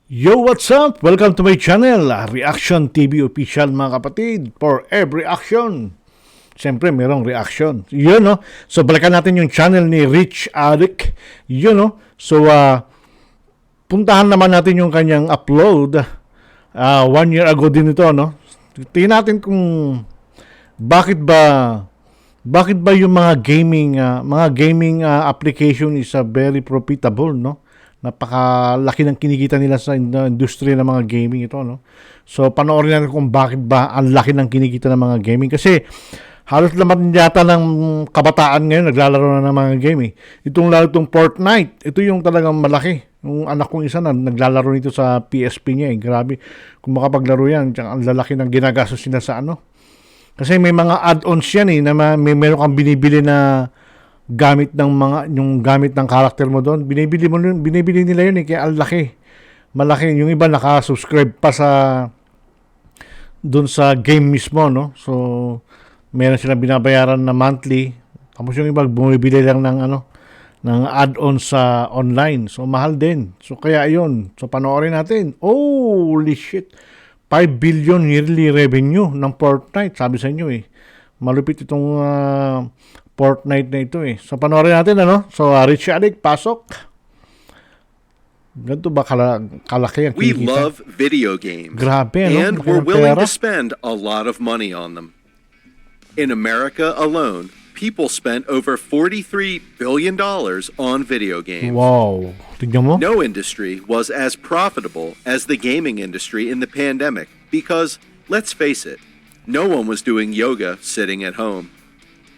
Yo, what's up? Welcome to my channel, Reaction TV Official mga kapatid. For every action, siyempre merong reaction. Yun, no? So, balikan natin yung channel ni Rich Addict. Yun, no? So, puntahan naman natin yung kanyang upload 1 year ago din ito, no? Tingnan natin kung bakit ba yung mga gaming application is very profitable, no? Napakalaki ng kinikita nila sa industriya ng mga gaming ito, no? So, panoorin natin kung bakit ba ang laki ng kinikita ng mga gaming. Kasi, halos laman yata ng kabataan ngayon naglalaro na ng mga gaming. Itong Fortnite, ito yung talagang malaki. Yung anak kong isa na naglalaro nito sa PSP niya, eh. Grabe. Kung makapaglaro yan, tsaka ang lalaki ng ginagastos nila sa ano. Kasi may mga add-ons yan, eh, na meron kang binibili na gamit ng character mo doon. Binibili nila yun, eh, kaya ang laki. Malaki. Yung iba naka-subscribe pa doon sa game mismo, no? So, meron silang binabayaran na monthly. Tapos yung iba bumibili lang ng add-on sa online. So, mahal din. So, kaya yun. So, panoorin natin. Holy shit. 5 billion yearly revenue ng Fortnite. Sabi sa inyo, eh. Malupit itong Fortnite na ito, eh. So, panoorin natin, ano? So, Rich Addict, pasok. Ganito ba kalaki ang We kinikita? love video games. Grabe, no? And Laki we're ng willing pera. to spend a lot of money on them. In America alone, people spent over $43 billion on video games. Wow. Tignan mo. No industry was as profitable as the gaming industry in the pandemic because, let's face it, no one was doing yoga sitting at home.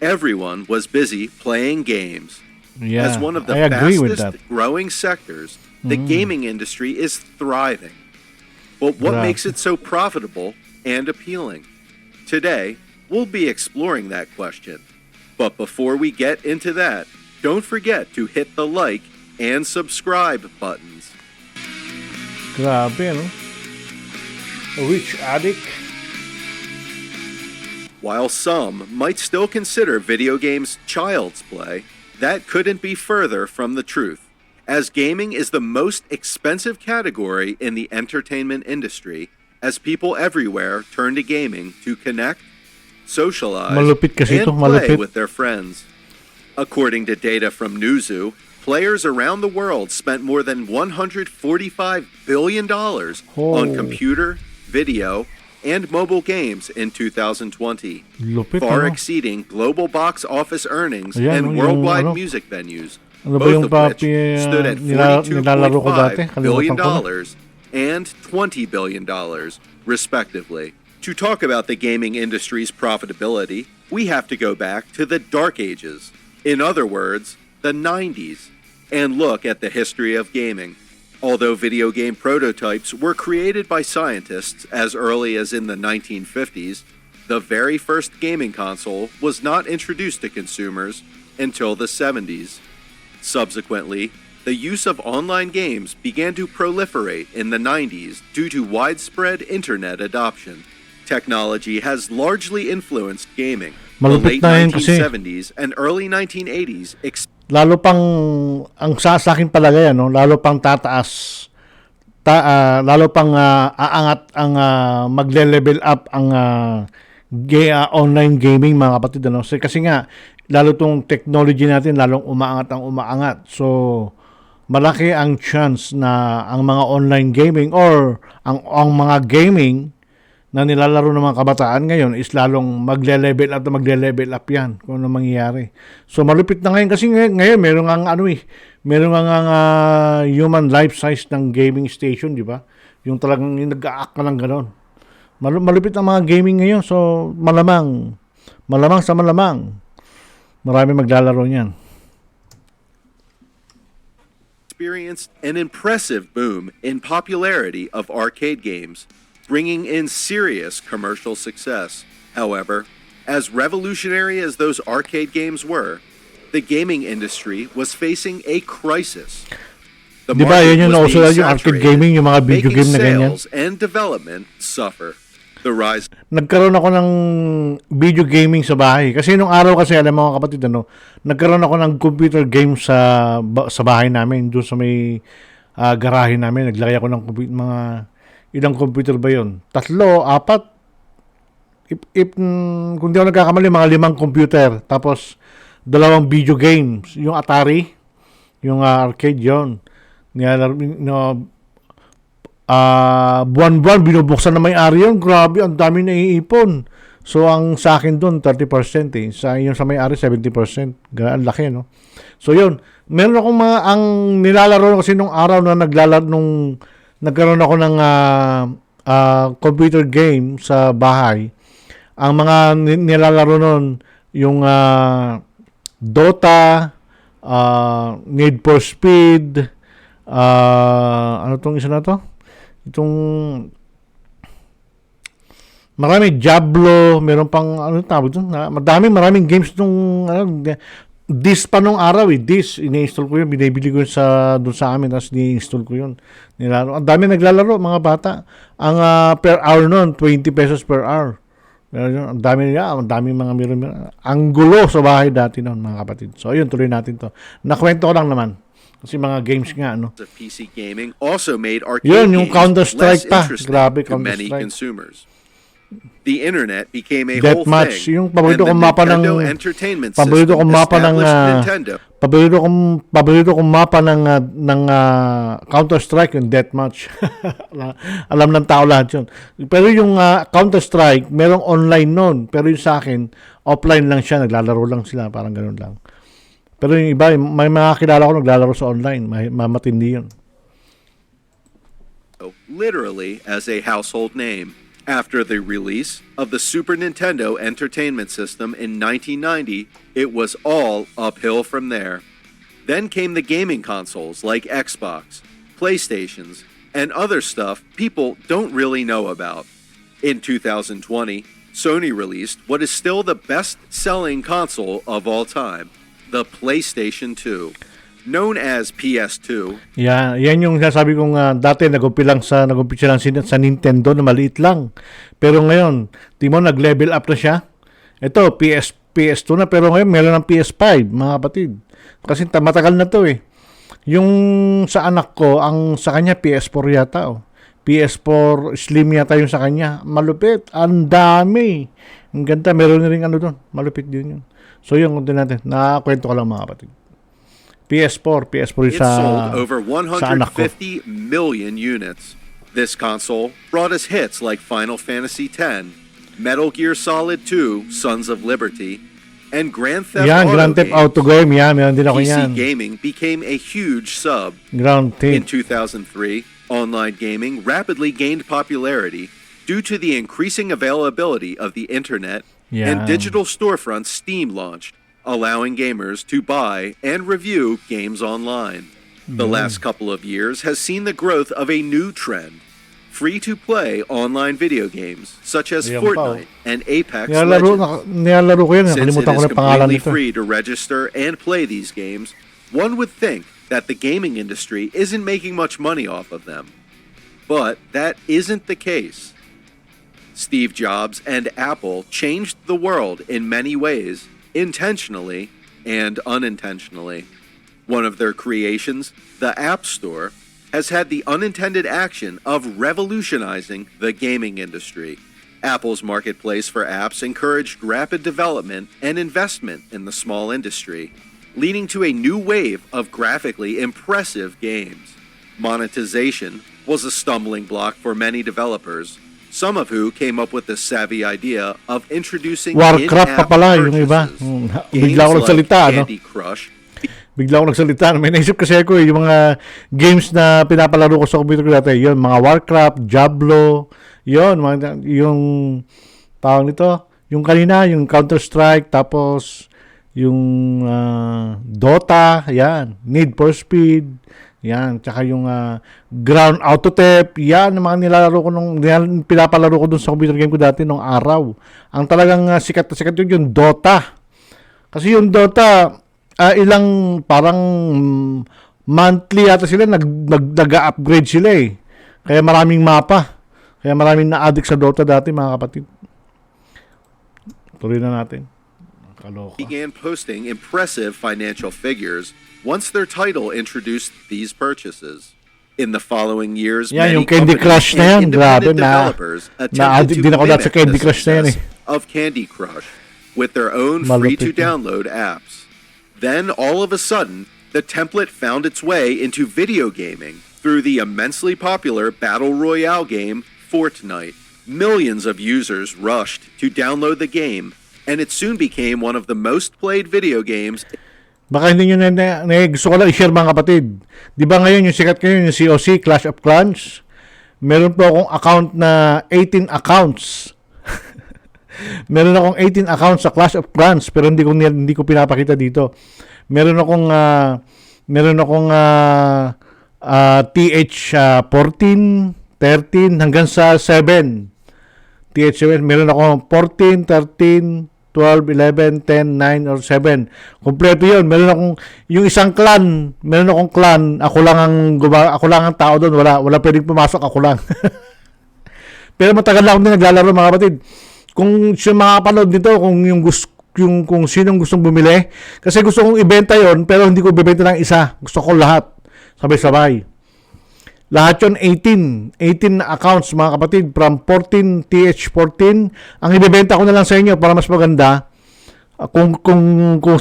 Everyone was busy playing games. Yeah, As one of the I agree with fastest that. growing sectors, the gaming industry is thriving. But what Grabe. makes it so profitable and appealing? Today, we'll be exploring that question. But before we get into that, don't forget to hit the like and subscribe buttons. Grabe, no? Rich Addict. While some might still consider video games child's play, that couldn't be further from the truth, as gaming is the most expensive category in the entertainment industry, as people everywhere turn to gaming to connect, socialize, Malupit kasi and ito, play malupit. with their friends. According to data from Newzoo, players around the world spent more than $145 billion on Oh. computer, video, and mobile games in 2020, Lupit, far ano? exceeding global box office earnings Ayan, and yung worldwide ano? music venues, Ano ba both yung of which papi, stood at nilalaro ko dati? $42.5 billion Kalimutan ko and $20 billion, respectively. To talk about the gaming industry's profitability, we have to go back to the Dark Ages, in other words, the 90s, and look at the history of gaming. Although video game prototypes were created by scientists as early as in the 1950s, the very first gaming console was not introduced to consumers until the 70s. Subsequently, the use of online games began to proliferate in the 90s due to widespread internet adoption. Technology has largely influenced gaming. The Malupit late na yun kasi. 1970s and early 1980s Lalo pang ang sa akin palagay, ano, lalo pang tataas lalo pang aangat ang magle-level up ang online gaming, mga kapatid, ano. So, kasi nga lalo tong technology natin lalong umaangat. So, malaki ang chance na ang mga online gaming or ang mga gaming na nilalaro ng mga kabataan ngayon is lalong magle-level up yan kung ano mangyayari. So, malupit na ngayon kasi ngayon meron meron ang human life size ng gaming station, di ba? Yung talagang nag-a-act ka lang gano'n. Malupit ang mga gaming ngayon. So, malamang marami maglalaro niyan. experienced an impressive boom in popularity of arcade games, bringing in serious commercial success. However, as revolutionary as those arcade games were, the gaming industry was facing a crisis. The Di ba, market yun yung was nauso being yung arcade saturated, gaming, yung mga video making game na ganyan. sales and development suffer. The rise Nagkaroon ako ng video gaming sa bahay. Kasi nung araw kasi, alam mo mga kapatid, ano, nagkaroon ako ng computer game sa bahay namin, doon sa may garahe namin. Naglagay ako ng mga ilang computer ba yun? 3, 4. Kung di ako nagkakamali, mga 5 computer. Tapos 2 video games. Yung Atari, yung arcade yun. Buwan-buwan binubuksan na may-ari yun. Grabe, ang dami na iipon. So, ang sa akin doon, 30% eh. Yung sa may-ari, 70%. Ang laki, no? So, yun. Meron akong ang nilalaro kasi nung araw na nung nagkaroon ako ng computer game sa bahay. Ang mga nilalaro noon, yung Dota, Need for Speed, ano tong isa na to? Itong marami, Diablo, meron pang ano tawag doon, maraming games nung disc pa nung araw disc, ini-install ko yun, binibili ko yun doon sa amin, tapos ni-install ko yun. Nilaro. Ang dami naglalaro, mga bata. Ang per hour noon, 20 pesos per hour. Ang dami mga meron. Ang gulo sa bahay dati noon, mga kapatid. So, ayun, tuloy natin to. Nakwento ko lang naman. Kasi mga games nga, no? The PC gaming also made arcade Yun, yung games Counter-Strike less pa. interesting Grabe, to many Counter-Strike. consumers. The internet became a whole Deathmatch, thing, yung paborito and the kong mapa ng Nintendo Entertainment paborito System kong mapa ng established Nintendo. paborito kong mapa ng Counter-Strike, yung Deathmatch. Alam ng tao lahat yun. Pero yung Counter-Strike, merong online nun. Pero yung sa akin, offline lang siya, naglalaro lang sila, parang ganun lang. Pero yung iba, may mga kilala ko naglalaro sa online, matindi yun. Literally as a household name. After the release of the Super Nintendo Entertainment System in 1990, it was all uphill from there. Then came the gaming consoles like Xbox, PlayStations, and other stuff people don't really know about. In 2020, Sony released what is still the best-selling console of all time, the PlayStation 2. Known as PS2. Yan yung sabi kong dati nagumpisa lang sa Nintendo na maliit lang. Pero ngayon, timo nag-level up na siya. Ito, PS2 na, pero ngayon meron ng PS5, mga kapatid. Kasi matagal na to eh. Yung sa anak ko, ang sa kanya PS4 yata oh. PS4 Slim yata yung sa kanya. Malupit, ang dami. Ang ganda, meron na rin ano doon. Malupit din yun. So yun, kung natin, nakakwento ko lang mga kapatid. PS4 It sold over sa anak ko. 150 million units. This console brought us hits like Final Fantasy X, Metal Gear Solid 2, Sons of Liberty, and Grand Theft Auto Grand Theft Auto game, meron din ako PC yan. gaming became a huge sub. Grand In Theft. 2003, online gaming rapidly gained popularity due to the increasing availability of the internet and digital storefront Steam launched, allowing gamers to buy and review games online. The last couple of years has seen the growth of a new trend, free-to-play online video games such as Fortnite and Apex Legends. Nilalaro ko yun, Since it nakalimutan ko is na pangalan completely nito. free to register and play these games, one would think that the gaming industry isn't making much money off of them. But that isn't the case. Steve Jobs and Apple changed the world in many ways, intentionally and unintentionally. One of their creations, the App Store, has had the unintended action of revolutionizing the gaming industry. Apple's marketplace for apps encouraged rapid development and investment in the small industry, leading to a new wave of graphically impressive games. Monetization was a stumbling block for many developers, some of who came up with the savvy idea of introducing Warcraft pa in-app pala yung iba. purchases. Bigla ako Games nagsalita, like no? Candy Crush, Bigla ako nagsalita. May naisip kasi ako yung mga games na pinapalaro ko sa computer ko dati. Yun, mga Warcraft, Diablo, yung tawag nito, yung kanina, yung Counter-Strike, tapos yung Dota, yan, Need for Speed, yan, tsaka yung Ground Auto Theft, yan, ang mga pinapalaro ko dun sa computer game ko dati nung araw. Ang talagang sikat na sikat yun, yung Dota. Kasi yung Dota, ilang parang monthly yata sila, nag-upgrade sila eh. Kaya maraming mapa. Kaya maraming na-addict sa Dota dati, mga kapatid. Tuloy na natin. Kaloka. began posting impressive financial figures once their title introduced these purchases. In the following years, Yan, many yung Candy companies Crush na and yan. Grabe, independent developers attempted na-addict to din ako dati sa mimic Candy the Crush na yan success of Candy Crush with their own Malupit free-to-download apps. Then, all of a sudden, the template found its way into video gaming through the immensely popular Battle Royale game Fortnite. Millions of users rushed to download the game, and it soon became one of the most played video games. Baka hindi nyo gusto ko lang i-share mga kapatid. Di ba ngayon yung sikat ngayon, yung COC, Clash of Clans? Meron po akong account na 18 accounts. Meron akong 18 accounts sa Clash of Clans pero hindi ko pinapakita dito. Meron akong TH14, 13 hanggang sa 7. TH7 meron akong 14, 13, 12, 11, 10, 9, or 7. Kompleto yun. Meron akong, yung isang clan, meron akong clan, ako lang ang tao doon. Wala pwedeng pumasok, ako lang. Pero matagal na akong din naglalaro mga kapatid. Kung mga kapanood nito, kung sinong gustong bumili, kasi gusto kong ibenta yon pero hindi ko ibebenta ng isa. Gusto ko lahat. Sabay-sabay. Lahat yun 18 na accounts mga kapatid from 14 TH14. Ang ibebenta ko na lang sa inyo para mas maganda. Kung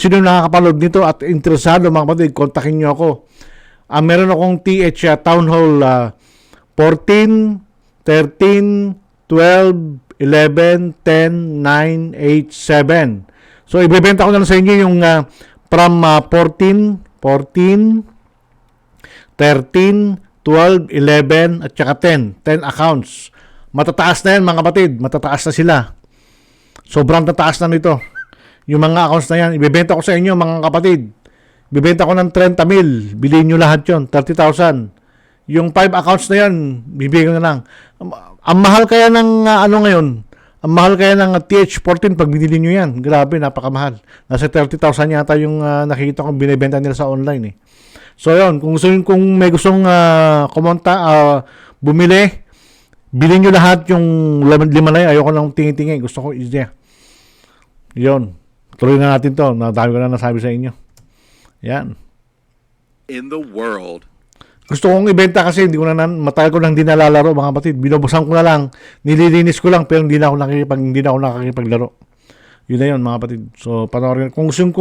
sino nakakapanood nito at interesado mga kapatid, kontakin nyo ako. Meron akong TH Town Hall 14, 13, 12, 11, 10, 9, 8, 7. So ibebenta ko na lang sa inyo yung from 14, 13, 12, 11, at saka 10. 10 accounts. Matataas na yan mga kapatid. Matataas na sila. Sobrang tataas na nito. Yung mga accounts na yan, ibebenta ko sa inyo mga kapatid. Ibebenta ko ng 30 mil. Bilihin nyo lahat yon 30,000. Yung 5 accounts na yan, bibigyan na lang. Ang mahal kaya ng ngayon, ang mahal kaya ng TH14 pag binili nyo yan. Grabe, napakamahal. Nasa 30,000 yata yung nakikita kong binibenta nila sa online eh. So yun, kung may gustong bumili, bilhin nyo lahat yung 5 na yun. Ayoko lang tingin-tingin. Gusto ko easy. Yun. Tuloy na natin to. Dami ko na nasabi sa inyo. Yan. In the world. Gusto kong ibenta kasi matagal ko nang hindi nalalaro mga kapatid. Binubusan ko na lang, nililinis ko lang pero hindi na ako nakakipaglaro. Yun na yun mga kapatid. So panoorin. Kung sino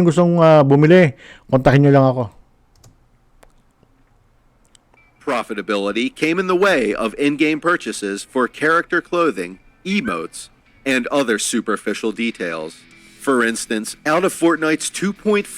yung gustong bumili, kontakin nyo lang ako. Profitability came in the way of in-game purchases for character clothing, emotes, and other superficial details. For instance, out of Fortnite's $2.4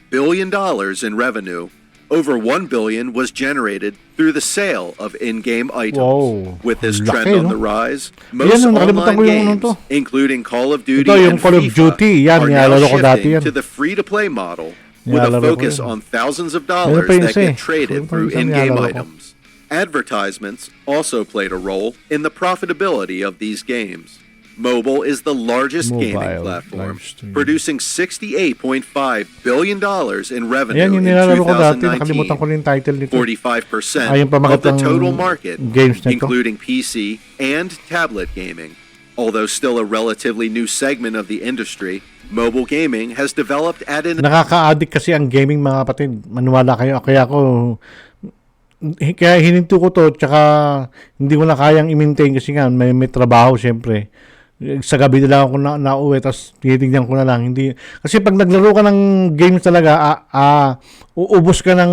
billion in revenue, over $1 billion was generated through the sale of in-game items. Whoa, with this laki, trend on no? the rise, most nakalimutan ko online yung games, including Call of Duty yung and Call of Duty, FIFA, are now nilalaro ko dati shifting yan. to the free-to-play model with a Nilalaro ko focus yun. on thousands of Meron dollars pa yun that isa eh. get traded Meron pa through isang in-game nilalaro ko. items. Advertisements also played a role in the profitability of these games. Mobile is the largest gaming Mobile platform, live stream. producing $68.5 billion in revenue Ayan yung in nilalaro ko dati. Nakalimutan ko 2019, na yung title nito. 45% Yung of the pamagatang total market, games na ito. including PC and tablet gaming. Although still a relatively new segment of the industry, mobile gaming has developed at an Nakaka-addict kasi ang gaming mga kapatid. Maniwala kayo. Kaya hininto ko to, tsaka hindi ko na kayang i-maintain kasi nga may trabaho syempre. Sa gabi na lang ako nauwi, tapos tinitignan ko na lang. Kasi pag naglaro ka ng games talaga, uubos ka ng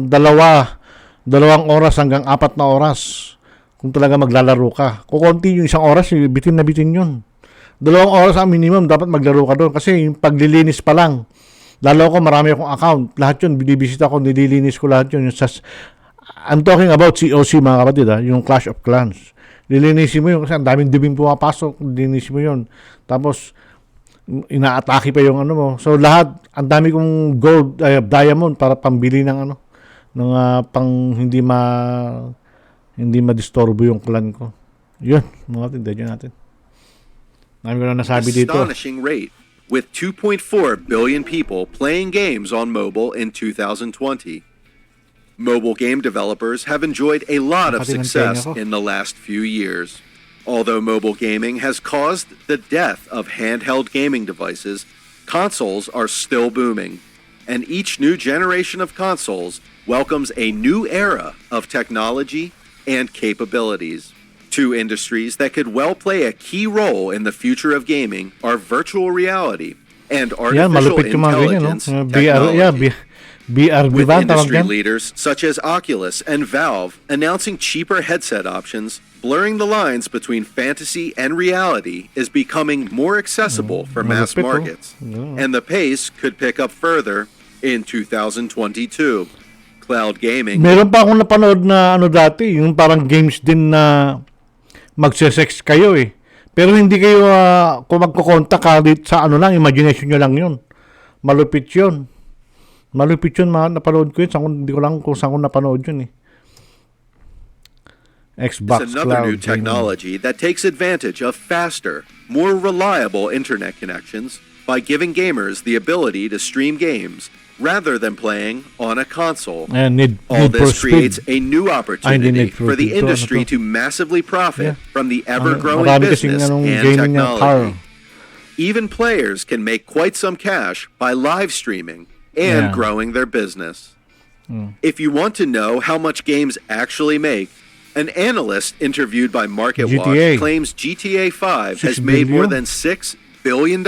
dalawang oras hanggang 4 na oras. Kung talaga maglalaro ka. Kukunti yung 1 oras, bitin na bitin yun. 2 oras ang minimum, dapat maglaro ka doon. Kasi yung paglilinis pa lang. Lalo ko, marami akong account. Lahat yun, binibisita ko, nililinis ko lahat yun. I'm talking about COC mga kapatid, yung Clash of Clans. Lilinisin mo yun kasi ang daming dubing pumapasok. Lilinisin mo yun. Tapos, inaatake pa yung ano mo. So, lahat, ang dami kong gold, diamond para pambili ng pang hindi ma-disturbo yung clan ko. Yun, mga kapatid, dyan natin. Dami ko na nasabi dito. astonishing rate, with 2.4 billion people playing games on mobile in 2020. Mobile game developers have enjoyed a lot of success in the last few years. Although mobile gaming has caused the death of handheld gaming devices, consoles are still booming. and each new generation of consoles welcomes a new era of technology and capabilities. Two industries that could well play a key role in the future of gaming are virtual reality and Yan, artificial malupit yung mga ganyan, no? intelligence VR, yeah, technology. VR, di With ba? Tawag industry yan? leaders such as Oculus and Valve announcing cheaper headset options, blurring the lines between fantasy and reality is becoming more accessible for mass malupit, oh. markets. And the pace could pick up further in 2022. Cloud gaming Meron pa akong napanood na ano dati, yung parang games din na magse-sex kayo eh. Pero hindi kayo kung magkukontak ka sa ano lang, imagination nyo lang yun. Malupit yun. Malupit yun, napanood ko yun. Hindi ko lang kung saan ko napanood yun eh. Xbox is another Cloud new technology that takes advantage of faster, more reliable internet connections by giving gamers the ability to stream games rather than playing on a console. And All need for this creates speed. a new opportunity Need for for the Speed to, industry ano to massively profit from the Marami ever-growing kasing business anong and gaming na power. technology. Even players can make quite some cash by live streaming and Yeah. growing their business. If you want to know how much games actually make, an analyst interviewed by MarketWatch GTA. claims GTA 5 has 6 made more billion? than $6 billion,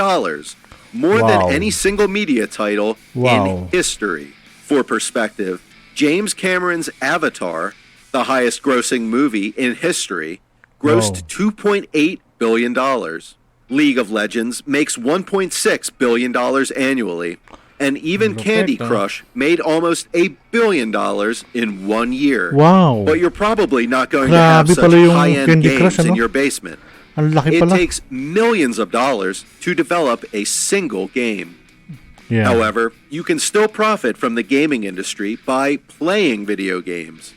more than Wow. any single media title Wow. in history. For perspective, James Cameron's Avatar, the highest grossing movie in history, grossed $2.8 billion. League of Legends makes $1.6 billion annually. And even Candy Perfect, Crush made almost $1 billion in 1 year. Wow. But you're probably not going to have Grabe such pala yung high-end Candy games Crush, in ano? your basement. Ang laki It pala. takes millions of dollars to develop a single game. Yeah. However, you can still profit from the gaming industry by playing video games.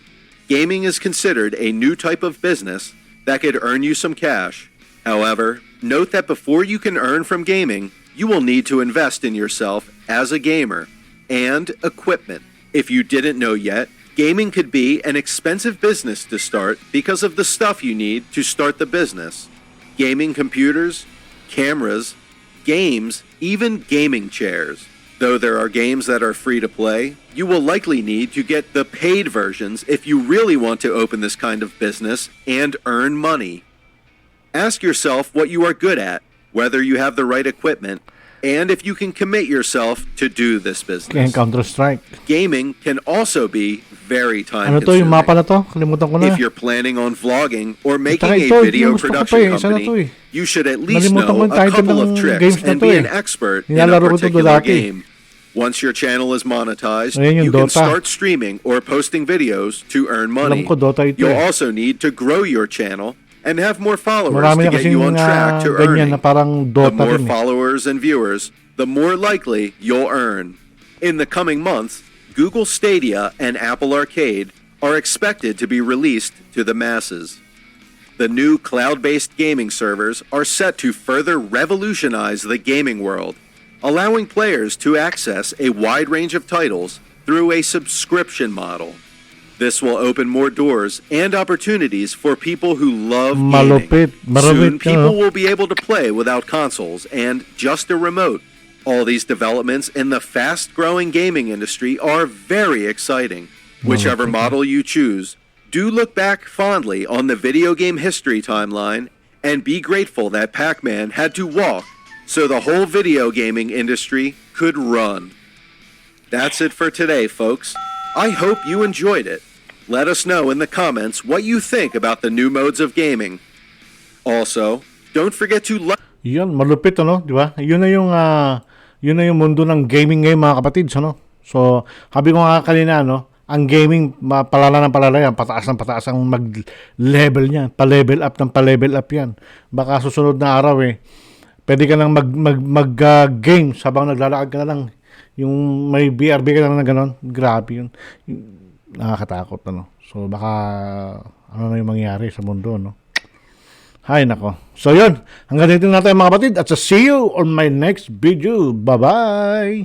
Gaming is considered a new type of business that could earn you some cash. However, note that before you can earn from gaming, you will need to invest in yourself as a gamer and equipment. If you didn't know yet, gaming could be an expensive business to start because of the stuff you need to start the business. Gaming computers, cameras, games, even gaming chairs. Though there are games that are free to play, you will likely need to get the paid versions if you really want to open this kind of business and earn money. Ask yourself what you are good at, whether you have the right equipment, and if you can commit yourself to do this business. Counter-Strike. Gaming can also be very Ano to, yung time-consuming. mapa na to? Kalimutan ko na. If you're planning on vlogging or making Taka, a ito, video yung gusto ko pa production eh. Isa na to company, eh. you should at least Nalimutan ko know yung a title couple of ng tricks games na and to be eh. an expert in a Nilalaro ko to particular dati. game. Once your channel is monetized, Ayan yung you can Dota. start streaming or posting videos to earn money. Alam ko, Dota ito You'll eh. also need to grow your channel and have more followers Marami to na get you kasing on track to ganyan earning. na parang The Dota more rin eh. followers and viewers, the more likely you'll earn. In the coming months, Google Stadia and Apple Arcade are expected to be released to the masses. The new cloud-based gaming servers are set to further revolutionize the gaming world, allowing players to access a wide range of titles through a subscription model. This will open more doors and opportunities for people who love Malupit. gaming. Soon, Marami people will be able to play without consoles and just a remote. All these developments in the fast-growing gaming industry are very exciting. Whichever model you choose, do look back fondly on the video game history timeline and be grateful that Pac-Man had to walk so the whole video gaming industry could run. That's it for today, folks. I hope you enjoyed it. Let us know in the comments what you think about the new modes of gaming. Also, don't forget to like. Yan, malupit ano, di ba? Yun na yung mundo ng gaming ngayon mga kapatids, ano? So, sabi ko nga kanina, ano, ang gaming palala ng palala yan, pataas ang mag-level niyan, pa-level up ng pa-level up yan. Baka susunod na araw pwede ka lang mag-game habang naglalakad ka na lang. Yung may BRB ka lang na gano'n, grabe yun. Nakakatakot, ano. So, baka ano na yung mangyari sa mundo, no? Hay nako. So yun, hanggang dito na tayo mga kapatid at see you on my next video. Bye-bye!